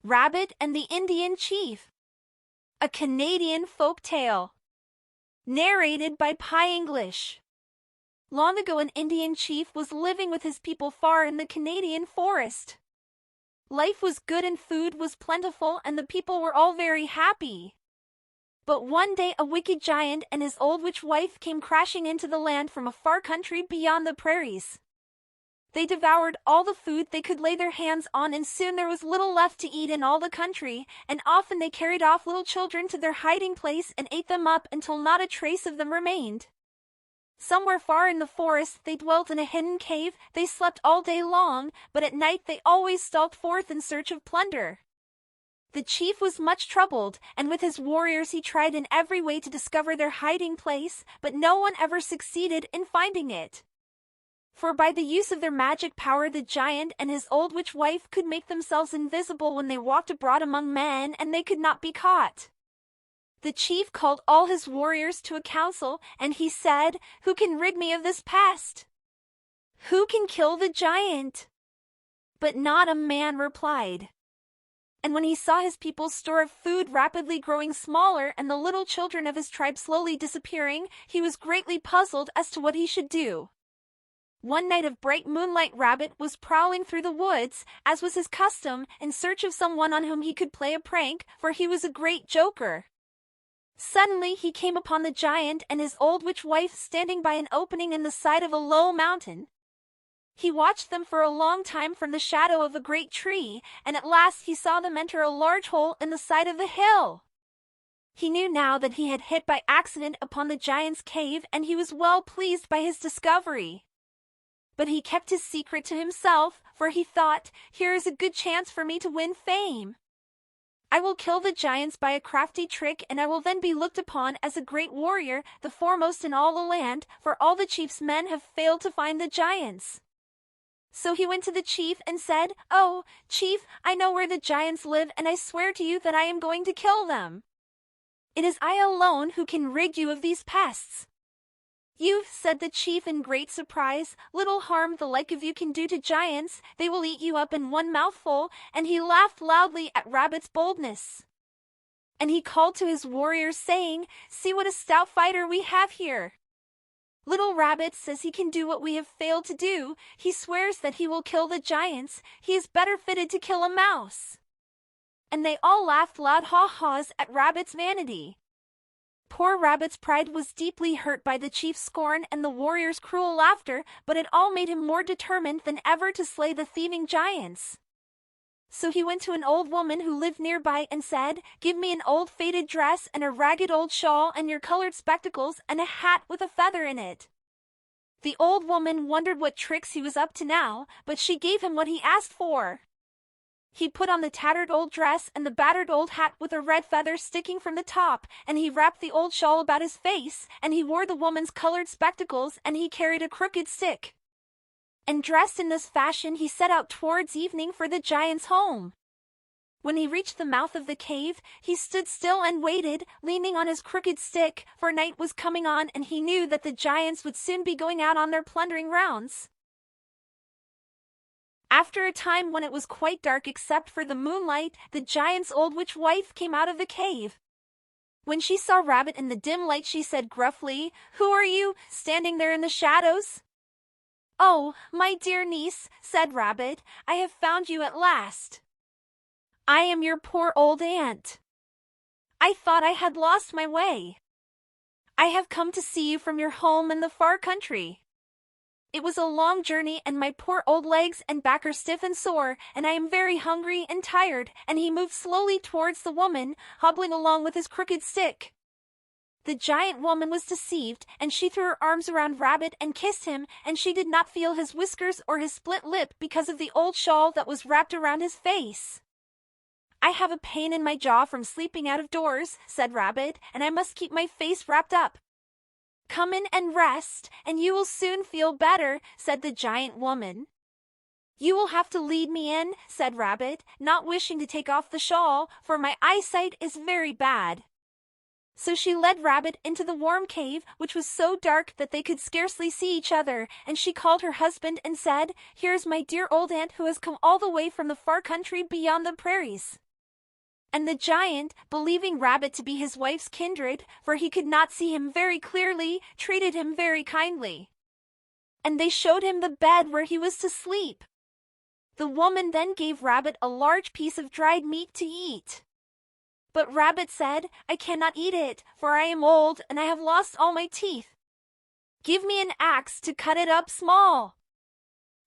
Rabbit and the Indian Chief, a Canadian folk tale. Narrated by PiEnglish. Long ago, an Indian chief was living with his people far in the Canadian forest. Life was good and food was plentiful, and the people were all very happy. But one day a wicked giant and his old witch wife came crashing into the land from a far country beyond the prairies. They devoured all the food they could lay their hands on, and soon there was little left to eat in all the country, and often they carried off little children to their hiding place and ate them up until not a trace of them remained. Somewhere far in the forest they dwelt in a hidden cave. They slept all day long, but at night they always stalked forth in search of plunder. The chief was much troubled, and with his warriors he tried in every way to discover their hiding place, but no one ever succeeded in finding it. For by the use of their magic power, the giant and his old witch wife could make themselves invisible when they walked abroad among men, and they could not be caught. The chief called all his warriors to a council, and he said, "Who can rid me of this pest? Who can kill the giant?" But not a man replied. And when he saw his people's store of food rapidly growing smaller and the little children of his tribe slowly disappearing, he was greatly puzzled as to what he should do. One night of bright moonlight, Rabbit was prowling through the woods, as was his custom, in search of someone on whom he could play a prank, for he was a great joker. Suddenly he came upon the giant and his old witch wife standing by an opening in the side of a low mountain. He watched them for a long time from the shadow of a great tree, and at last he saw them enter a large hole in the side of the hill. He knew now that he had hit by accident upon the giant's cave, and he was well pleased by his discovery. But he kept his secret to himself, for he thought, "Here is a good chance for me to win fame. I will kill the giants by a crafty trick, and I will then be looked upon as a great warrior, the foremost in all the land, for all the chief's men have failed to find the giants." So he went to the chief and said, "Oh, chief, I know where the giants live, and I swear to you that I am going to kill them. It is I alone who can rid you of these pests." "Youth," said the chief in great surprise, "little harm the like of you can do to giants. They will eat you up in one mouthful," and he laughed loudly at Rabbit's boldness. And he called to his warriors, saying, "See what a stout fighter we have here. Little Rabbit says he can do what we have failed to do. He swears that he will kill the giants. He is better fitted to kill a mouse." And they all laughed loud haw-haws at Rabbit's vanity. Poor Rabbit's pride was deeply hurt by the chief's scorn and the warriors' cruel laughter, but it all made him more determined than ever to slay the thieving giants. So he went to an old woman who lived nearby and said, "Give me an old faded dress and a ragged old shawl and your colored spectacles and a hat with a feather in it." The old woman wondered what tricks he was up to now, but she gave him what he asked for. He put on the tattered old dress and the battered old hat with a red feather sticking from the top, and he wrapped the old shawl about his face, and he wore the woman's colored spectacles, and he carried a crooked stick. And dressed in this fashion he set out towards evening for the giant's home. When he reached the mouth of the cave, he stood still and waited, leaning on his crooked stick, for night was coming on, and he knew that the giants would soon be going out on their plundering rounds. After a time, when it was quite dark except for the moonlight, the giant's old witch wife came out of the cave. When she saw Rabbit in the dim light, she said gruffly, "Who are you, standing there in the shadows?" "Oh, my dear niece," said Rabbit, "I have found you at last. I am your poor old aunt. I thought I had lost my way. I have come to see you from your home in the far country. It was a long journey, and my poor old legs and back are stiff and sore, and I am very hungry and tired." And he moved slowly towards the woman, hobbling along with his crooked stick. The giant woman was deceived, and she threw her arms around Rabbit and kissed him, and she did not feel his whiskers or his split lip because of the old shawl that was wrapped around his face. "I have a pain in my jaw from sleeping out of doors," said Rabbit, "and I must keep my face wrapped up." "Come in and rest, and you will soon feel better," said the giant woman. "You will have to lead me in," said Rabbit, not wishing to take off the shawl, "for my eyesight is very bad." So she led Rabbit into the warm cave, which was so dark that they could scarcely see each other, and she called her husband and said, "Here is my dear old aunt who has come all the way from the far country beyond the prairies. And the giant, believing Rabbit to be his wife's kindred, for he could not see him very clearly, treated him very kindly. And they showed him the bed where he was to sleep. The woman then gave Rabbit a large piece of dried meat to eat. But Rabbit said, "I cannot eat it, for I am old and I have lost all my teeth. Give me an axe to cut it up small."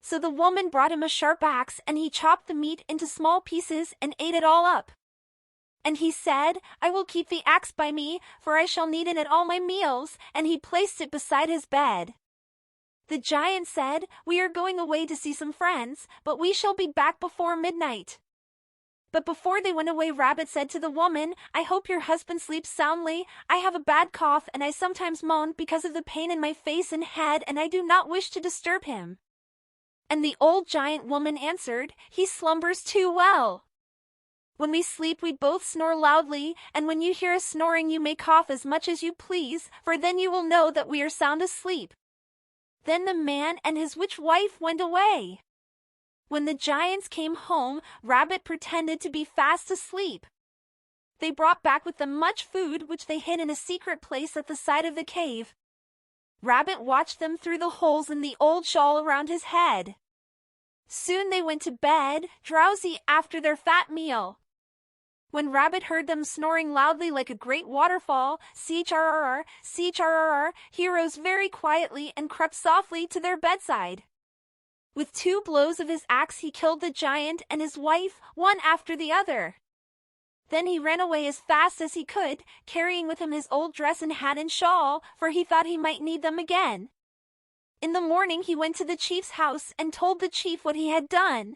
So the woman brought him a sharp axe, and he chopped the meat into small pieces and ate it all up. And he said, "I will keep the axe by me, for I shall need it at all my meals," and he placed it beside his bed. The giant said, "We are going away to see some friends, but we shall be back before midnight." But before they went away, Rabbit said to the woman, "I hope your husband sleeps soundly. I have a bad cough and I sometimes moan because of the pain in my face and head, and I do not wish to disturb him." And the old giant woman answered, "He slumbers too well. When we sleep we both snore loudly, and when you hear us snoring you may cough as much as you please, for then you will know that we are sound asleep." Then the man and his witch wife went away. When the giants came home, Rabbit pretended to be fast asleep. They brought back with them much food, which they hid in a secret place at the side of the cave. Rabbit watched them through the holes in the old shawl around his head. Soon they went to bed, drowsy after their fat meal. When Rabbit heard them snoring loudly like a great waterfall, CHRRR, CHRRR, he rose very quietly and crept softly to their bedside. With 2 blows of his axe he killed the giant and his wife, one after the other. Then he ran away as fast as he could, carrying with him his old dress and hat and shawl, for he thought he might need them again. In the morning he went to the chief's house and told the chief what he had done.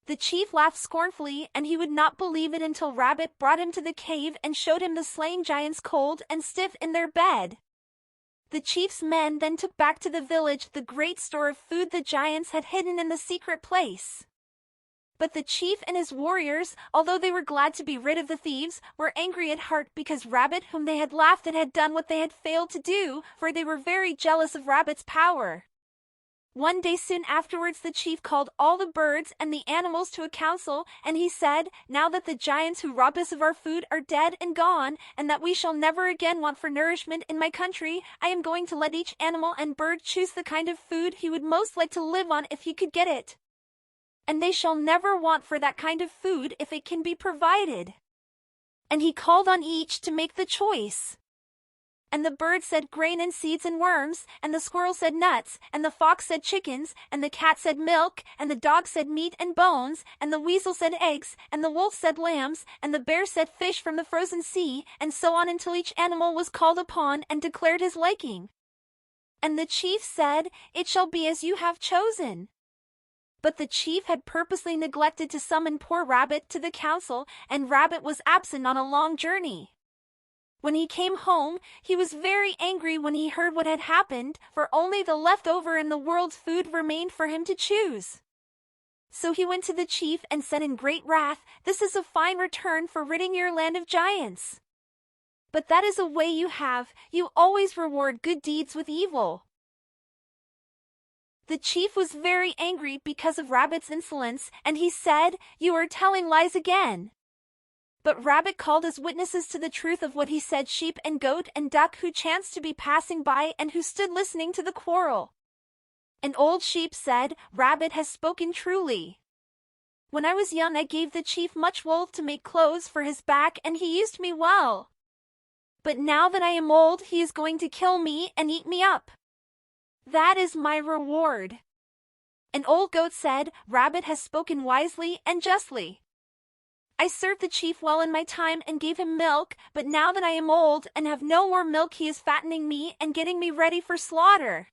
The chief laughed scornfully, and he would not believe it until Rabbit brought him to the cave and showed him the slain giants cold and stiff in their bed. The chief's men then took back to the village the great store of food the giants had hidden in the secret place. But the chief and his warriors, although they were glad to be rid of the thieves, were angry at heart because Rabbit, whom they had laughed at, had done what they had failed to do, for they were very jealous of Rabbit's power. One day soon afterwards the chief called all the birds and the animals to a council, and he said, "Now that the giants who robbed us of our food are dead and gone, and that we shall never again want for nourishment in my country, I am going to let each animal and bird choose the kind of food he would most like to live on if he could get it. And they shall never want for that kind of food if it can be provided." And he called on each to make the choice. And the bird said grain and seeds and worms, and the squirrel said nuts, and the fox said chickens, and the cat said milk, and the dog said meat and bones, and the weasel said eggs, and the wolf said lambs, and the bear said fish from the frozen sea, and so on until each animal was called upon and declared his liking. And the chief said, "It shall be as you have chosen." But the chief had purposely neglected to summon poor Rabbit to the council, and Rabbit was absent on a long journey. When he came home, he was very angry when he heard what had happened, for only the leftover in the world's food remained for him to choose. So he went to the chief and said in great wrath, "This is a fine return for ridding your land of giants. But that is a way you have, you always reward good deeds with evil." The chief was very angry because of Rabbit's insolence, and he said, "You are telling lies again." But Rabbit called as witnesses to the truth of what he said sheep and goat and duck who chanced to be passing by and who stood listening to the quarrel. An old sheep said, "Rabbit has spoken truly. When I was young I gave the chief much wool to make clothes for his back, and he used me well. But now that I am old he is going to kill me and eat me up. That is my reward." An old goat said, "Rabbit has spoken wisely and justly. I served the chief well in my time and gave him milk, but now that I am old and have no more milk he is fattening me and getting me ready for slaughter.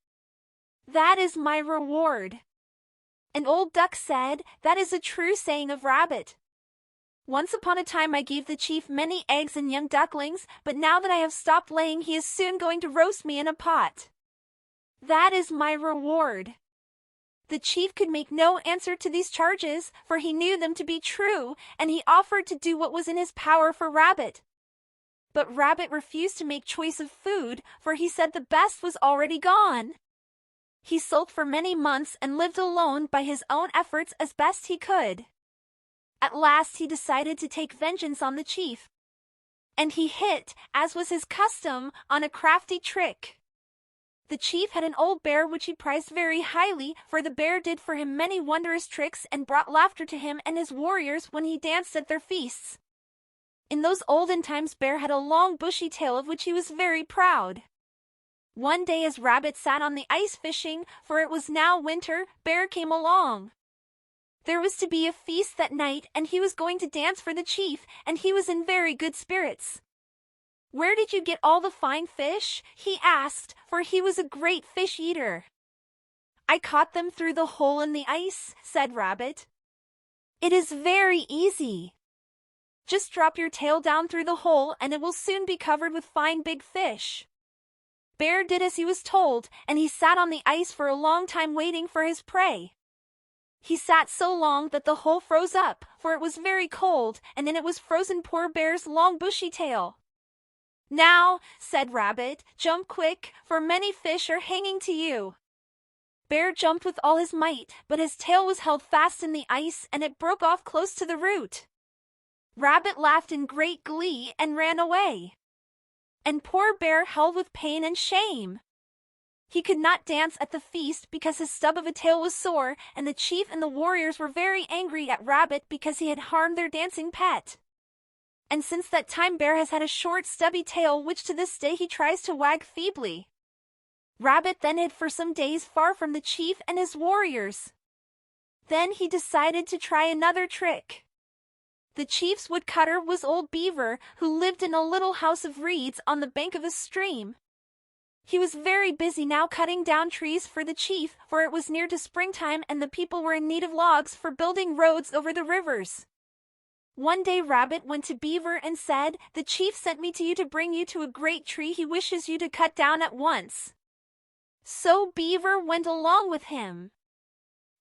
That is my reward." An old duck said, "That is a true saying of Rabbit. Once upon a time I gave the chief many eggs and young ducklings, but now that I have stopped laying he is soon going to roast me in a pot. That is my reward." The chief could make no answer to these charges, for he knew them to be true, and he offered to do what was in his power for Rabbit. But Rabbit refused to make choice of food, for he said the best was already gone. He sulked for many months and lived alone by his own efforts as best he could. At last he decided to take vengeance on the chief. And he hit, as was his custom, on a crafty trick. The chief had an old bear which he prized very highly, for the bear did for him many wondrous tricks and brought laughter to him and his warriors when he danced at their feasts. In those olden times Bear had a long bushy tail of which he was very proud. One day as Rabbit sat on the ice fishing, for it was now winter, Bear came along. There was to be a feast that night, and he was going to dance for the chief, and he was in very good spirits. "Where did you get all the fine fish?" he asked, for he was a great fish eater. "I caught them through the hole in the ice," said Rabbit. "It is very easy. Just drop your tail down through the hole and it will soon be covered with fine big fish." Bear did as he was told, and he sat on the ice for a long time waiting for his prey. He sat so long that the hole froze up, for it was very cold, and in it was frozen poor Bear's long bushy tail. "Now," said Rabbit, "jump quick, for many fish are hanging to you." Bear jumped with all his might, but his tail was held fast in the ice and it broke off close to the root. Rabbit laughed in great glee and ran away. And poor Bear howled with pain and shame. He could not dance at the feast because his stub of a tail was sore, and the chief and the warriors were very angry at Rabbit because he had harmed their dancing pet. And since that time Bear has had a short stubby tail which to this day he tries to wag feebly. Rabbit then hid for some days far from the chief and his warriors. Then he decided to try another trick. The chief's woodcutter was old Beaver, who lived in a little house of reeds on the bank of a stream. He was very busy now cutting down trees for the chief, for it was near to springtime and the people were in need of logs for building roads over the rivers. One day Rabbit went to Beaver and said, "The chief sent me to you to bring you to a great tree he wishes you to cut down at once." So Beaver went along with him.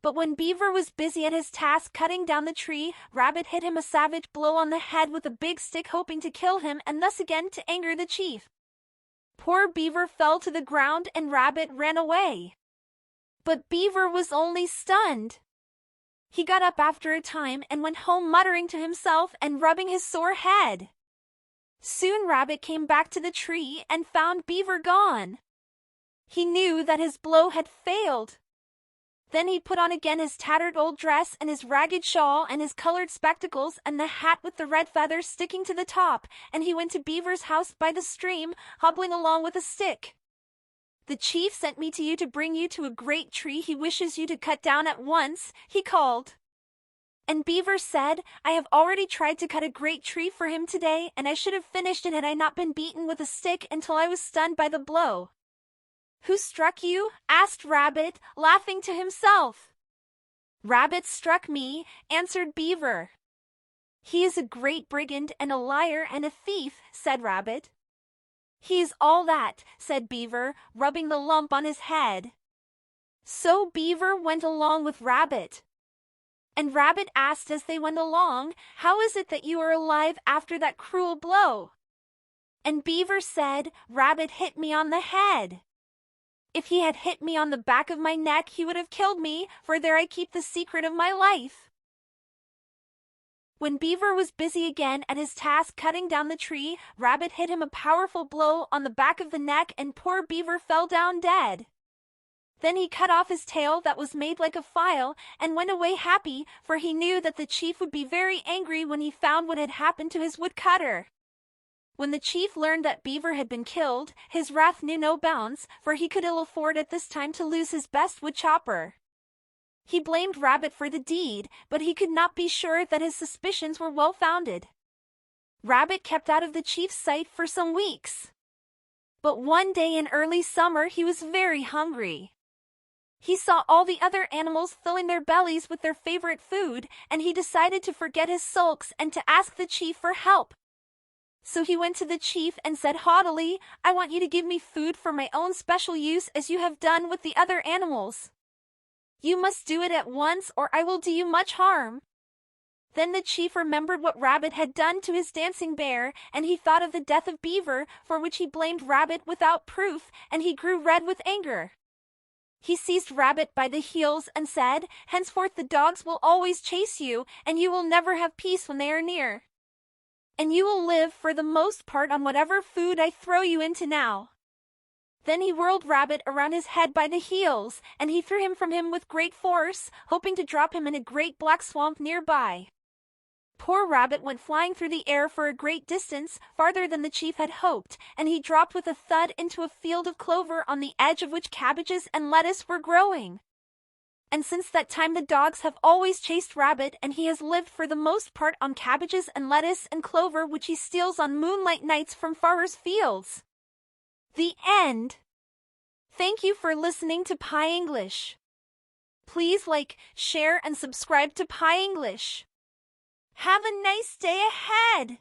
But when Beaver was busy at his task cutting down the tree, Rabbit hit him a savage blow on the head with a big stick, hoping to kill him and thus again to anger the chief. Poor Beaver fell to the ground and Rabbit ran away. But Beaver was only stunned. He got up after a time and went home muttering to himself and rubbing his sore head. Soon Rabbit came back to the tree and found Beaver gone. He knew that his blow had failed. Then he put on again his tattered old dress and his ragged shawl and his colored spectacles and the hat with the red feathers sticking to the top, and he went to Beaver's house by the stream, hobbling along with a stick. "The chief sent me to you to bring you to a great tree he wishes you to cut down at once," he called. And Beaver said, "I have already tried to cut a great tree for him today, and I should have finished it had I not been beaten with a stick until I was stunned by the blow." "Who struck you?" asked Rabbit, laughing to himself. "Rabbit struck me," answered Beaver. "He is a great brigand and a liar and a thief," said Rabbit. "He is all that," said Beaver, rubbing the lump on his head. So Beaver went along with Rabbit. And Rabbit asked as they went along, "How is it that you are alive after that cruel blow?" And Beaver said, "Rabbit hit me on the head. If he had hit me on the back of my neck, he would have killed me, for there I keep the secret of my life." When Beaver was busy again at his task cutting down the tree, Rabbit hit him a powerful blow on the back of the neck and poor Beaver fell down dead. Then he cut off his tail that was made like a file and went away happy, for he knew that the chief would be very angry when he found what had happened to his woodcutter. When the chief learned that Beaver had been killed, his wrath knew no bounds, for he could ill afford at this time to lose his best woodchopper. He blamed Rabbit for the deed, but he could not be sure that his suspicions were well founded. Rabbit kept out of the chief's sight for some weeks. But one day in early summer he was very hungry. He saw all the other animals filling their bellies with their favorite food, and he decided to forget his sulks and to ask the chief for help. So he went to the chief and said haughtily, "I want you to give me food for my own special use as you have done with the other animals. You must do it at once or I will do you much harm." Then the chief remembered what Rabbit had done to his dancing bear, and he thought of the death of Beaver, for which he blamed Rabbit without proof, and he grew red with anger. He seized Rabbit by the heels and said, "Henceforth the dogs will always chase you, and you will never have peace when they are near. And you will live for the most part on whatever food I throw you into now." Then he whirled Rabbit around his head by the heels, and he threw him from him with great force, hoping to drop him in a great black swamp nearby. Poor Rabbit went flying through the air for a great distance, farther than the chief had hoped, and he dropped with a thud into a field of clover on the edge of which cabbages and lettuce were growing. And since that time the dogs have always chased Rabbit, and he has lived for the most part on cabbages and lettuce and clover which he steals on moonlight nights from farmers' fields. The end. Thank you for listening to PiEnglish. Please like, share, and subscribe to PiEnglish. Have a nice day ahead!